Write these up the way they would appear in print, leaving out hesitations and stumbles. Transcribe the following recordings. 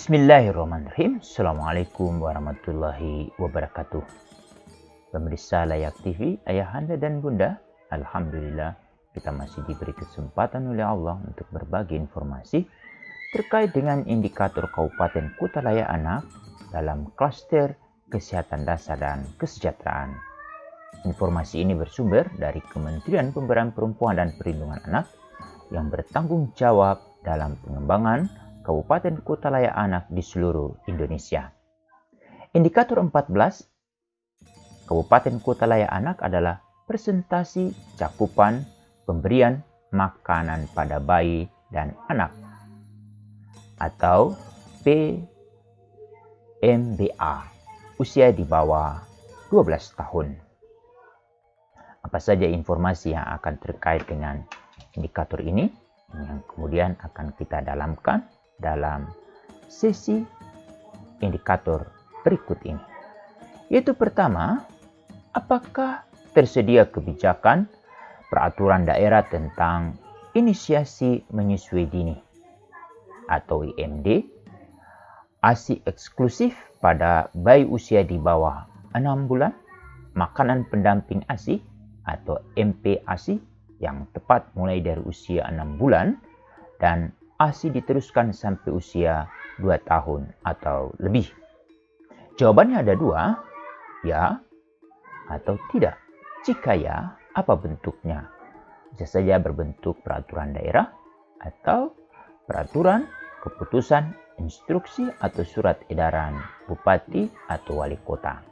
Bismillahirrahmanirrahim. Assalamualaikum warahmatullahi wabarakatuh. Pemirsa Layak TV, ayahanda dan bunda, alhamdulillah kita masih diberi kesempatan oleh Allah untuk berbagi informasi terkait dengan indikator Kabupaten Kutalaya Anak dalam klaster kesehatan dasar dan kesejahteraan. Informasi ini bersumber dari Kementerian Pemberdayaan Perempuan dan Perlindungan Anak yang bertanggung jawab dalam pengembangan Kabupaten Kutalaya Anak di seluruh Indonesia. Indikator 14 Kabupaten Kutalaya Anak adalah presentasi cakupan pemberian makanan pada bayi dan anak atau PMBA usia di bawah 12 tahun. Apa saja informasi yang akan terkait dengan indikator ini yang kemudian akan kita dalamkan dalam sesi indikator berikut ini. Yaitu pertama, apakah tersedia kebijakan peraturan daerah tentang inisiasi menyusui dini atau IMD, ASI eksklusif pada bayi usia di bawah 6 bulan, makanan pendamping ASI atau MPASI yang tepat mulai dari usia 6 bulan dan ASI diteruskan sampai usia 2 tahun atau lebih. Jawabannya ada dua, ya atau tidak. Jika ya, apa bentuknya? Bisa saja berbentuk peraturan daerah atau peraturan, keputusan, instruksi atau surat edaran bupati atau wali kota.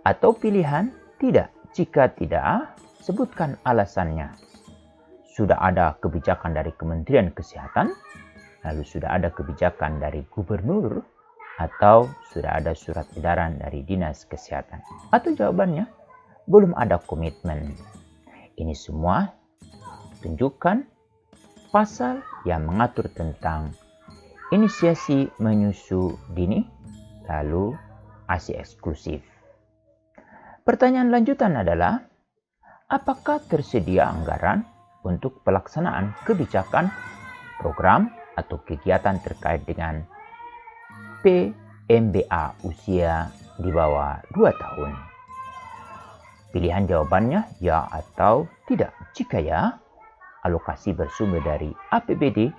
Atau pilihan tidak. Jika tidak, sebutkan alasannya. Sudah ada kebijakan dari Kementerian Kesehatan, lalu sudah ada kebijakan dari gubernur, atau sudah ada surat edaran dari Dinas Kesehatan. Atau jawabannya, belum ada komitmen. Ini semua tunjukkan pasal yang mengatur tentang inisiasi menyusu dini, lalu ASI eksklusif. Pertanyaan lanjutan adalah, apakah tersedia anggaran untuk pelaksanaan kebijakan, program, atau kegiatan terkait dengan PMBA usia di bawah 2 tahun? Pilihan jawabannya ya atau tidak. Jika ya, alokasi bersumber dari APBD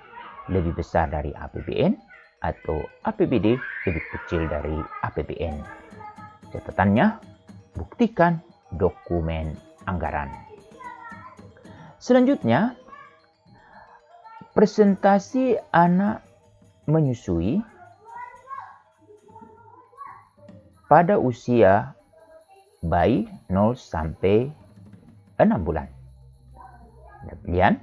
lebih besar dari APBN atau APBD lebih kecil dari APBN. Catatannya, buktikan dokumen anggaran. Selanjutnya, presentasi anak menyusui pada usia bayi 0 sampai 6 bulan. Ada pilihan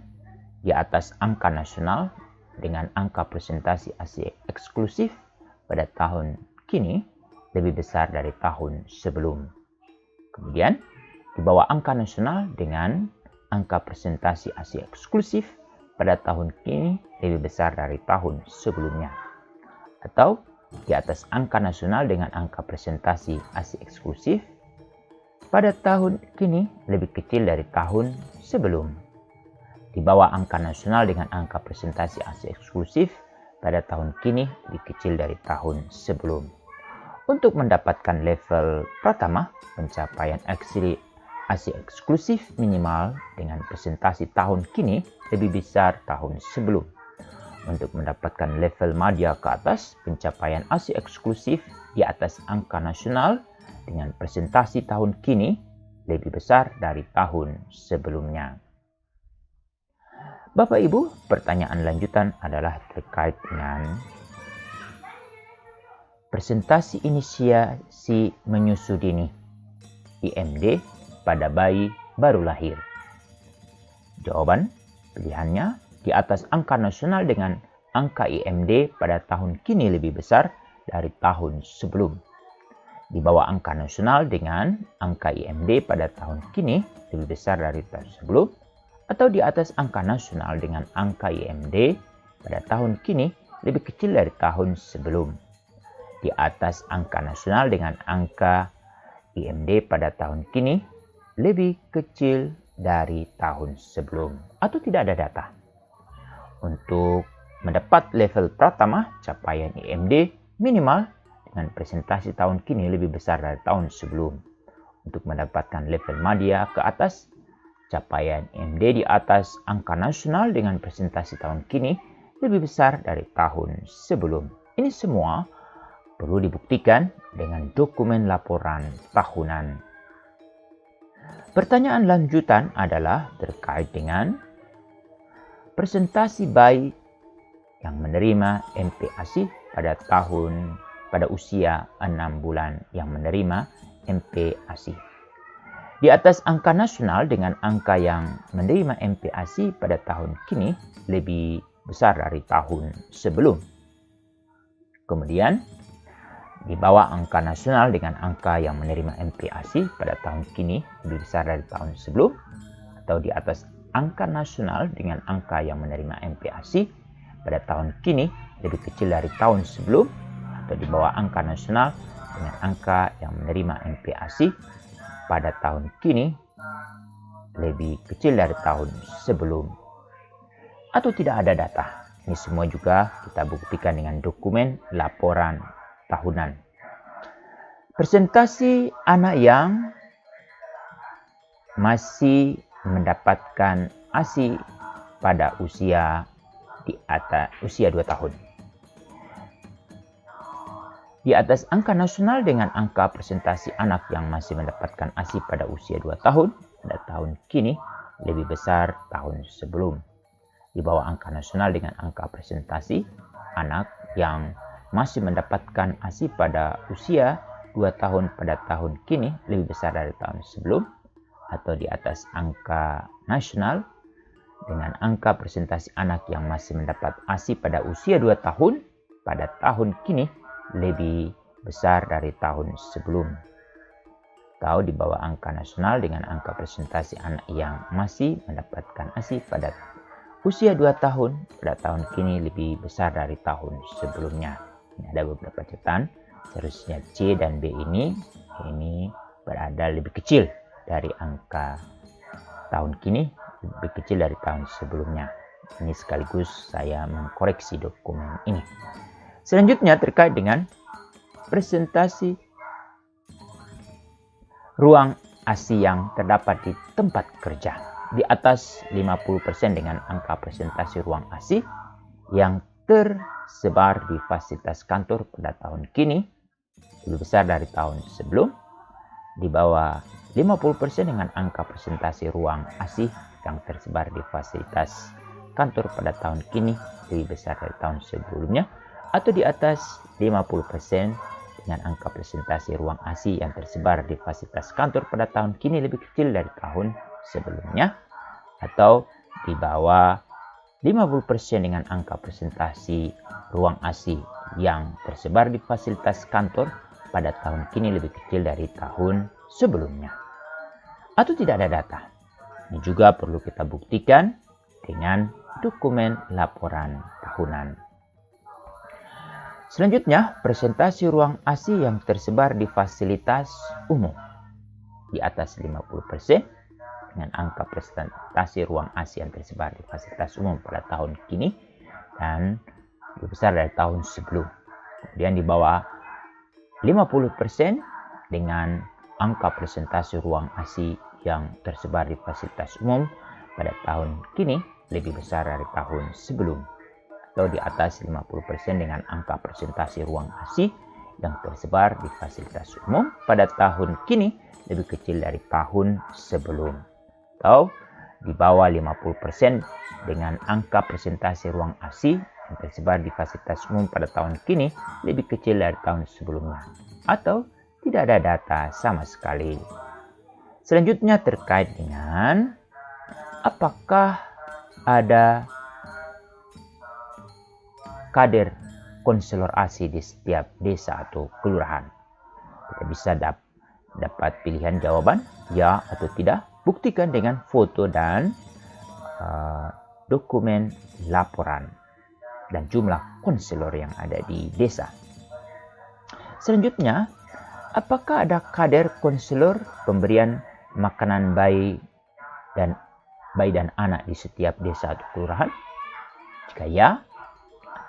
di atas angka nasional dengan angka presentasi ASI eksklusif pada tahun kini lebih besar dari tahun sebelum. Kemudian, di bawah angka nasional dengan angka presentasi ASI eksklusif pada tahun kini lebih besar dari tahun sebelumnya. Atau di atas angka nasional dengan angka presentasi ASI eksklusif pada tahun kini lebih kecil dari tahun sebelum. Di bawah angka nasional dengan angka presentasi ASI eksklusif pada tahun kini lebih kecil dari tahun sebelum. Untuk mendapatkan level pertama, pencapaian ASI eksklusif minimal dengan presentasi tahun kini lebih besar tahun sebelum. Untuk mendapatkan level madya ke atas, pencapaian ASI eksklusif di atas angka nasional dengan presentasi tahun kini lebih besar dari tahun sebelumnya. Bapak Ibu, pertanyaan lanjutan adalah terkait dengan presentasi inisiasi menyusu dini IMD pada bayi baru lahir. Jawaban pilihannya di atas angka nasional dengan angka IMD pada tahun kini lebih besar dari tahun sebelum. Di bawah angka nasional dengan angka IMD pada tahun kini lebih besar dari tahun sebelum, atau di atas angka nasional dengan angka IMD pada tahun kini lebih kecil dari tahun sebelum. Di atas angka nasional dengan angka IMD pada tahun kini lebih kecil dari tahun sebelum, atau tidak ada data. Untuk mendapat level Pratama, capaian IMD minimal dengan presentasi tahun kini lebih besar dari tahun sebelum. Untuk mendapatkan level Madya ke atas, capaian IMD di atas angka nasional dengan presentasi tahun kini lebih besar dari tahun sebelum. Ini semua perlu dibuktikan dengan dokumen laporan tahunan. Pertanyaan lanjutan adalah terkait dengan presentasi bayi yang menerima MPASI pada usia 6 bulan yang menerima MPASI. Di atas angka nasional dengan angka yang menerima MPASI pada tahun kini lebih besar dari tahun sebelum. Kemudian, di bawah angka nasional dengan angka yang menerima MPASI pada tahun kini lebih besar dari tahun sebelum, atau di atas angka nasional dengan angka yang menerima MPASI pada tahun kini lebih kecil dari tahun sebelum, atau di bawah angka nasional dengan angka yang menerima MPASI pada tahun kini lebih kecil dari tahun sebelum, atau tidak ada data. Ini semua juga kita buktikan dengan dokumen laporan tahunan. Presentasi anak yang masih mendapatkan ASI pada usia di atas usia 2 tahun. Di atas angka nasional dengan angka presentasi anak yang masih mendapatkan ASI pada usia 2 tahun pada tahun kini lebih besar tahun sebelum. Di bawah angka nasional dengan angka presentasi anak yang masih mendapatkan ASI pada usia 2 tahun pada tahun kini lebih besar dari tahun sebelum, atau di atas angka nasional dengan angka presentasi anak yang masih mendapat ASI pada usia 2 tahun pada tahun kini lebih besar dari tahun sebelum. Atau di bawah angka nasional dengan angka presentasi anak yang masih mendapatkan ASI pada usia 2 tahun pada tahun kini lebih besar dari tahun sebelumnya. Ini ada beberapa catatan. Seharusnya C dan B ini berada lebih kecil dari angka tahun kini, lebih kecil dari tahun sebelumnya. Ini sekaligus saya mengkoreksi dokumen ini. Selanjutnya terkait dengan presentasi ruang ASI yang terdapat di tempat kerja. Di atas 50% dengan angka presentasi ruang ASI yang tersebar di fasilitas kantor pada tahun kini lebih besar dari tahun sebelum. Di bawah 50% dengan angka presentasi ruang ASI yang tersebar di fasilitas kantor pada tahun kini lebih besar dari tahun sebelumnya, atau di atas 50% dengan angka presentasi ruang ASI yang tersebar di fasilitas kantor pada tahun kini lebih kecil dari tahun sebelumnya, atau di bawah 50% dengan angka presentasi ruang ASI yang tersebar di fasilitas kantor pada tahun kini lebih kecil dari tahun sebelumnya, atau tidak ada data. Ini juga perlu kita buktikan dengan dokumen laporan tahunan. Selanjutnya, presentasi ruang ASI yang tersebar di fasilitas umum. Di atas 50% dengan angka presentasi ruang ASI yang tersebar di fasilitas umum pada tahun kini dan lebih besar dari tahun sebelum. Kemudian di bawah 50% dengan angka presentasi ruang ASI yang tersebar di fasilitas umum pada tahun kini lebih besar dari tahun sebelum. Atau di atas 50% dengan angka presentasi ruang ASI yang tersebar di fasilitas umum pada tahun kini lebih kecil dari tahun sebelum. Atau di bawah 50% dengan angka presentasi ruang ASI yang tersebar di fasilitas umum pada tahun kini lebih kecil dari tahun sebelumnya. Atau tidak ada data sama sekali. Selanjutnya terkait dengan apakah ada kader konselor ASI di setiap desa atau kelurahan. Kita bisa dapat pilihan jawaban ya atau tidak. Buktikan dengan foto dan dokumen laporan dan jumlah konselor yang ada di desa. Selanjutnya, apakah ada kader konselor pemberian makanan bayi dan anak di setiap desa atau kelurahan? Jika ya,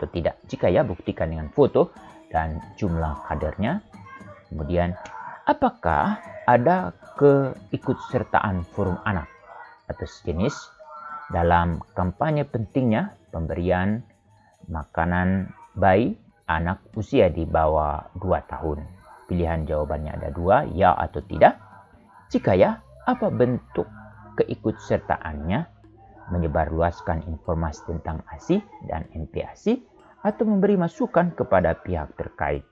atau tidak. Jika ya, buktikan dengan foto dan jumlah kadernya. Kemudian, apakah ada keikutsertaan forum anak atau sejenis dalam kampanye pentingnya pemberian makanan bayi anak usia di bawah 2 tahun? Pilihan jawabannya ada 2, ya atau tidak. Jika ya, apa bentuk keikutsertaannya? Menyebarluaskan informasi tentang ASI dan MPASI atau memberi masukan kepada pihak terkait.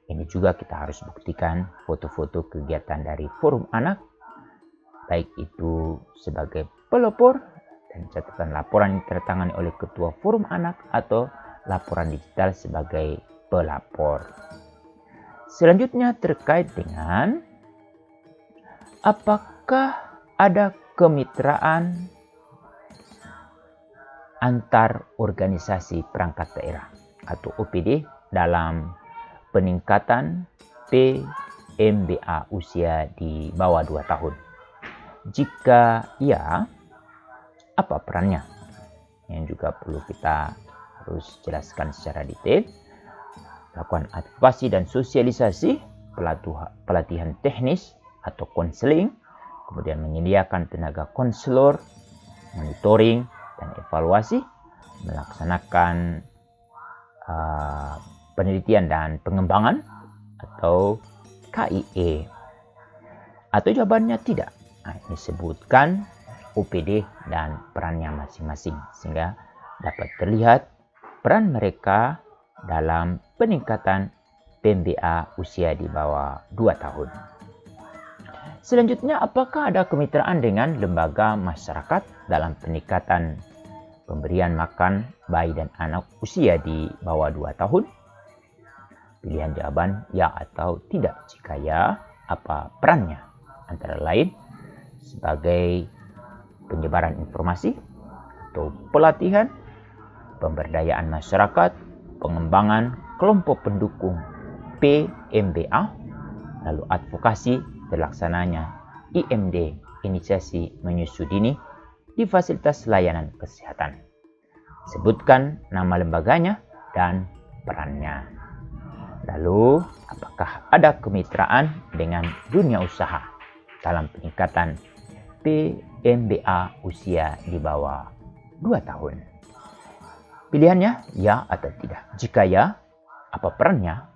Ini juga kita harus buktikan foto-foto kegiatan dari forum anak, baik itu sebagai pelopor dan catatan laporan yang ditandatangani oleh ketua forum anak atau laporan digital sebagai pelapor. Selanjutnya terkait dengan apakah ada kemitraan antar organisasi perangkat daerah atau OPD dalam peningkatan PMBA usia di bawah 2 tahun. Jika ya, apa perannya? Yang juga perlu kita harus jelaskan secara detail. Lakukan advokasi dan sosialisasi, pelatihan teknis atau konseling, kemudian menyediakan tenaga konselor, monitoring dan evaluasi, melaksanakan penelitian dan pengembangan atau KIE. Atau jawabannya tidak. Nah, ini sebutkan OPD dan perannya masing-masing sehingga dapat terlihat peran mereka dalam peningkatan PMBA usia di bawah 2 tahun. Selanjutnya, apakah ada kemitraan dengan lembaga masyarakat dalam peningkatan pemberian makan bayi dan anak usia di bawah 2 tahun? Pilihan jawaban ya atau tidak. Jika ya, apa perannya? Antara lain sebagai penyebaran informasi atau pelatihan, pemberdayaan masyarakat, pengembangan kelompok pendukung PMBA, lalu advokasi terlaksananya IMD, inisiasi menyusu dini di fasilitas layanan kesehatan. Sebutkan nama lembaganya dan perannya. Lalu, apakah ada kemitraan dengan dunia usaha dalam peningkatan PMBA usia di bawah 2 tahun? Pilihannya ya atau tidak. Jika ya, apa perannya?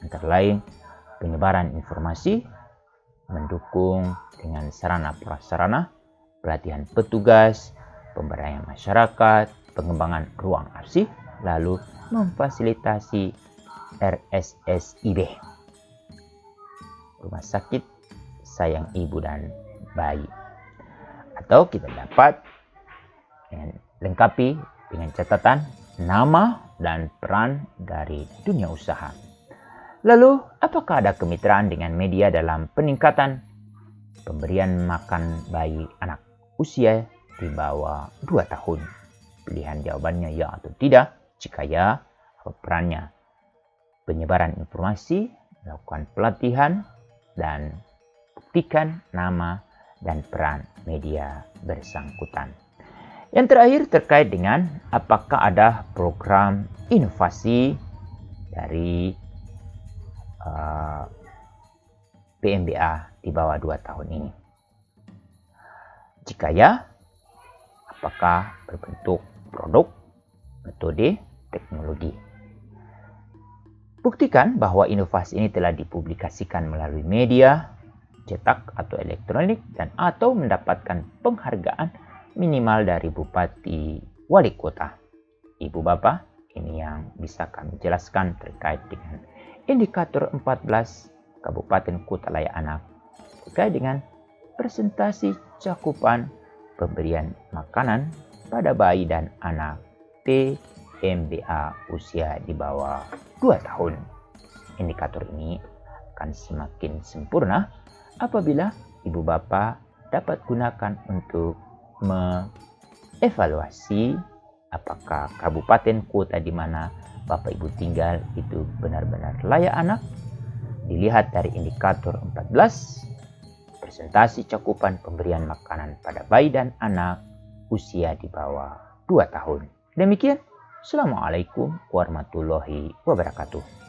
Antara lain penyebaran informasi, mendukung dengan sarana prasarana, pelatihan petugas, pemberdayaan masyarakat, pengembangan ruang arsip, lalu memfasilitasi RSSIB, Rumah Sakit Sayang Ibu dan Bayi. Atau kita dapat lengkapi dengan catatan nama dan peran dari dunia usaha. Lalu, apakah ada kemitraan dengan media dalam peningkatan pemberian makan bayi anak usia di bawah 2 tahun? Pilihan jawabannya ya atau tidak. Jika ya, apa perannya? Penyebaran informasi, melakukan pelatihan, dan buktikan nama dan peran media bersangkutan. Yang terakhir terkait dengan apakah ada program inovasi dari PMBA di bawah 2 tahun ini. Jika ya, apakah berbentuk produk, metode, teknologi? Buktikan bahwa inovasi ini telah dipublikasikan melalui media, cetak atau elektronik, dan atau mendapatkan penghargaan minimal dari bupati wali kota. Ibu bapak, ini yang bisa kami jelaskan terkait dengan indikator 14 Kabupaten Kota Layak Anak terkait dengan presentasi cakupan pemberian makanan pada bayi dan anak PMBA usia di bawah 2 tahun. Indikator ini akan semakin sempurna apabila ibu bapak dapat gunakan untuk mengevaluasi apakah kabupaten kota di mana bapak ibu tinggal itu benar-benar layak anak. Dilihat dari indikator 14, presentasi cakupan pemberian makanan pada bayi dan anak usia di bawah 2 tahun. Demikian Assalamualaikum warahmatullahi wabarakatuh.